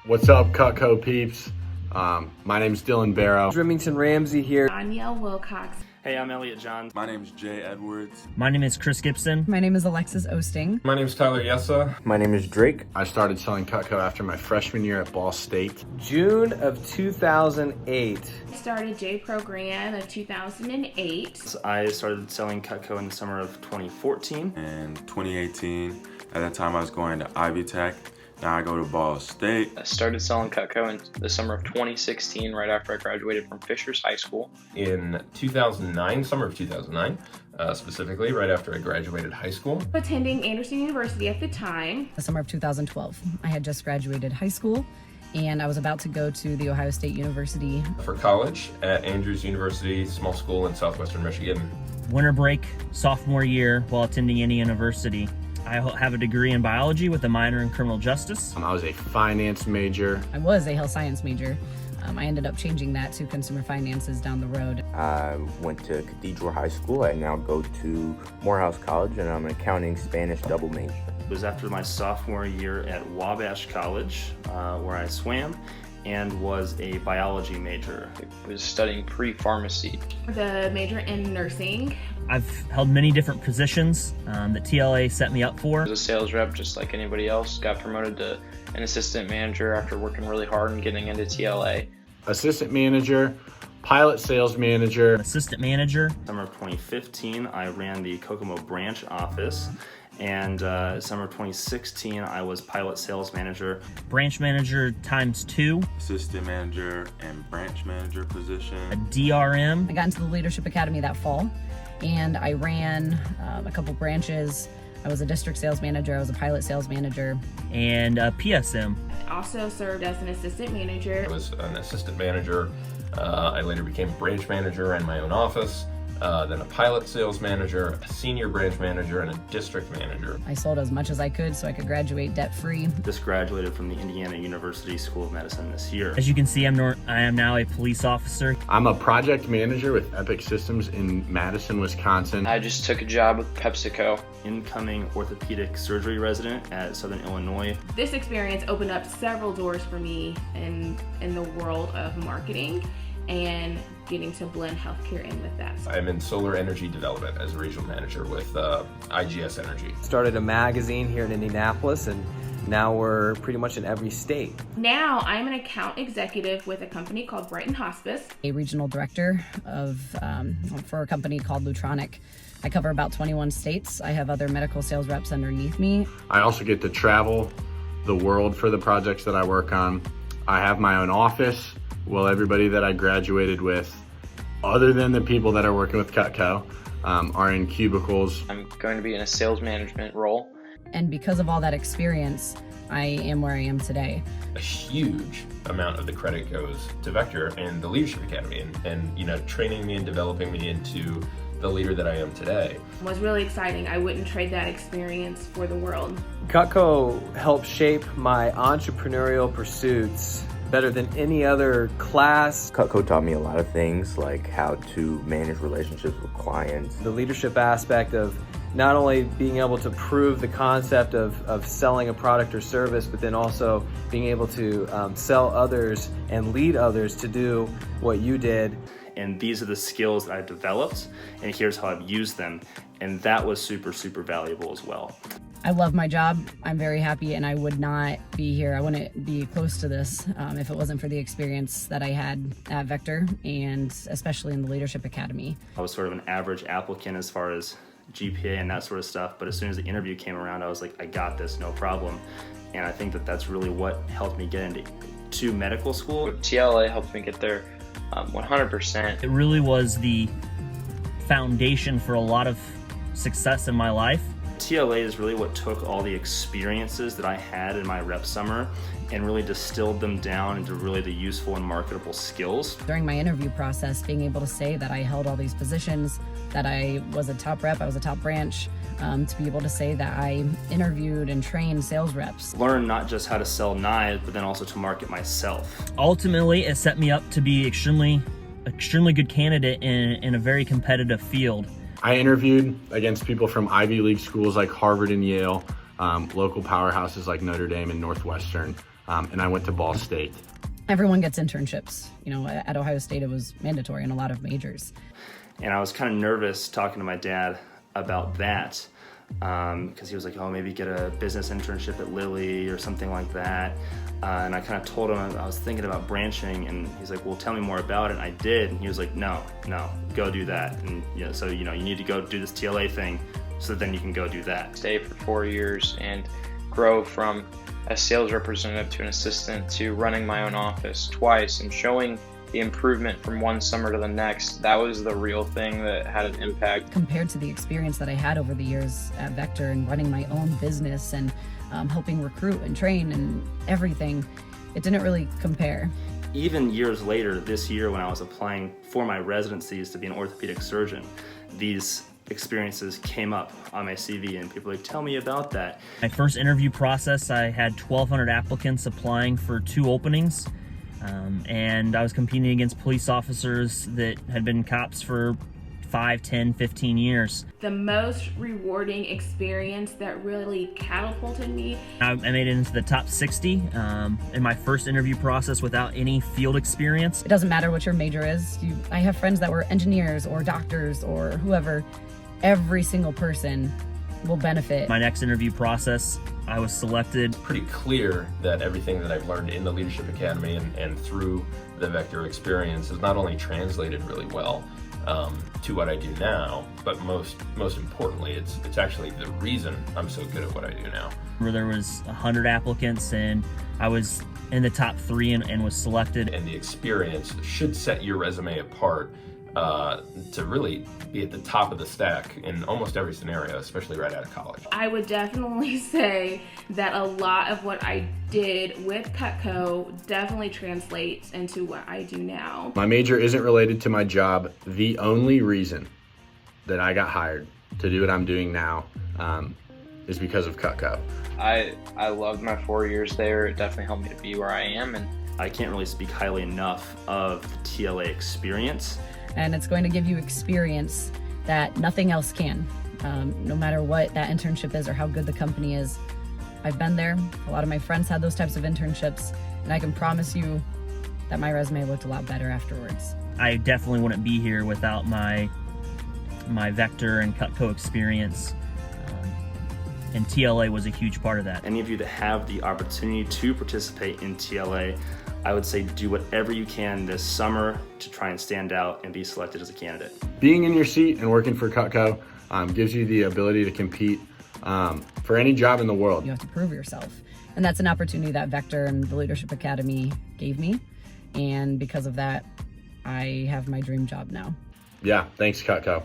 What's up, Cutco peeps? My name's Dylan Barrow. Remington Ramsey here. Danielle Wilcox. Hey, I'm Elliot John. My name's Jay Edwards. My name is Chris Gibson. My name is Alexis Osting. My name is Tyler Yessa. My name is Drake. I started selling Cutco after my freshman year at Ball State. June of 2008. I started J program of 2008. I started selling Cutco in the summer of 2014. In 2018, at that time I was going to Ivy Tech. Now I go to Ball State. I started selling Cutco in the summer of 2016, right after I graduated from Fishers High School. In 2009, summer of 2009, specifically right after I graduated high school. Attending Anderson University at the time. The summer of 2012. I had just graduated high school and I was about to go to the Ohio State University. For college at Andrews University, small school in southwestern Michigan. Winter break, sophomore year, while attending Indiana University. I have a degree in biology with a minor in criminal justice. I was a finance major. I was a health science major. I ended up changing that to consumer finances down the road. I went to Cathedral High School. I now go to Morehouse College, and I'm an accounting Spanish double major. It was after my sophomore year at Wabash College, where I swam and was a biology major. I was studying pre-pharmacy. The major in nursing. I've held many different positions that TLA set me up for. I was a sales rep just like anybody else. Got promoted to an assistant manager after working really hard and getting into TLA. Assistant manager, pilot sales manager. Assistant manager. Summer of 2015, I ran the Kokomo branch office. And summer of 2016, I was pilot sales manager. Branch manager ×2. Assistant manager and branch manager position. A DRM. I got into the Leadership Academy that fall and I ran a couple branches. I was a district sales manager, I was a pilot sales manager. And a PSM. Also served as an assistant manager. I was an assistant manager. I later became a branch manager in my own office. Then a pilot sales manager, a senior branch manager, and a district manager. I sold as much as I could so I could graduate debt-free. Just graduated from the Indiana University School of Medicine this year. As you can see, I am now a police officer. I'm a project manager with Epic Systems in Madison, Wisconsin. I just took a job with PepsiCo. Incoming orthopedic surgery resident at Southern Illinois. This experience opened up several doors for me in the world of marketing and getting to blend healthcare in with that. I'm in solar energy development as a regional manager with IGS Energy. Started a magazine here in Indianapolis and now we're pretty much in every state. Now I'm an account executive with a company called Brighton Hospice. A regional director for a company called Lutronic. I cover about 21 states. I have other medical sales reps underneath me. I also get to travel the world for the projects that I work on. I have my own office. Well, everybody that I graduated with, other than the people that are working with Cutco, are in cubicles. I'm going to be in a sales management role. And because of all that experience, I am where I am today. A huge amount of the credit goes to Vector and the Leadership Academy and training me and developing me into the leader that I am today. It was really exciting. I wouldn't trade that experience for the world. Cutco helped shape my entrepreneurial pursuits better than any other class. Cutco taught me a lot of things, like how to manage relationships with clients. The leadership aspect of not only being able to prove the concept of selling a product or service, but then also being able to sell others and lead others to do what you did. And these are the skills that I've developed, and here's how I've used them. And that was super, super valuable as well. I love my job. I'm very happy and I would not be here. I wouldn't be close to this if it wasn't for the experience that I had at Vector and especially in the Leadership Academy. I was sort of an average applicant as far as GPA and that sort of stuff, but as soon as the interview came around, I was like, I got this, no problem. And I think that that's really what helped me get into medical school. TLA helped me get there 100%. It really was the foundation for a lot of success in my life. TLA is really what took all the experiences that I had in my rep summer and really distilled them down into really the useful and marketable skills. During my interview process, being able to say that I held all these positions, that I was a top rep, I was a top branch, to be able to say that I interviewed and trained sales reps. Learn not just how to sell knives, but then also to market myself. Ultimately, it set me up to be extremely good candidate in a very competitive field. I interviewed against people from Ivy League schools like Harvard and Yale, local powerhouses like Notre Dame and Northwestern. and I went to Ball State. Everyone gets internships. You know, at Ohio State, it was mandatory in a lot of majors. And I was kind of nervous talking to my dad about that because he was like, oh, maybe get a business internship at Lilly or something like that. And I kind of told him I was thinking about branching, and he's like, well, tell me more about it. And I did, and he was like, no, go do that. And so you need to go do this TLA thing so then you can go do that. Stay for 4 years and grow from a sales representative to an assistant to running my own office twice and showing the improvement from one summer to the next. That was the real thing that had an impact. Compared to the experience that I had over the years at Vector and running my own business and helping recruit and train and everything, it didn't really compare. Even years later, this year when I was applying for my residencies to be an orthopedic surgeon, these experiences came up on my CV and people were like, tell me about that. My first interview process, I had 1,200 applicants applying for 2 openings. And I was competing against police officers that had been cops for 5, 10, 15 years. The most rewarding experience that really catapulted me. I made it into the top 60 in my first interview process without any field experience. It doesn't matter what your major is. I have friends that were engineers or doctors or whoever. Every single person will benefit. My next interview process, I was selected. Pretty clear that everything that I've learned in the Leadership Academy and through the Vector experience has not only translated really well to what I do now, but most importantly, it's actually the reason I'm so good at what I do now. Where there was 100 applicants and I was in the top 3 and was selected. And the experience should set your resume apart to really be at the top of the stack in almost every scenario, especially right out of college. I would definitely say that a lot of what I did with Cutco definitely translates into what I do now. My major isn't related to my job. The only reason that I got hired to do what I'm doing now is because of Cutco. I loved my 4 years there. It definitely helped me to be where I am. And I can't really speak highly enough of the TLA experience. And it's going to give you experience that nothing else can. No matter what that internship is or how good the company is. I've been there. A lot of my friends had those types of internships, and I can promise you that my resume looked a lot better afterwards. I definitely wouldn't be here without my Vector and Cutco experience. And TLA was a huge part of that. Any of you that have the opportunity to participate in TLA, I would say do whatever you can this summer to try and stand out and be selected as a candidate. Being in your seat and working for Cutco gives you the ability to compete for any job in the world. You have to prove yourself. And that's an opportunity that Vector and the Leadership Academy gave me. And because of that, I have my dream job now. Yeah, thanks Cutco.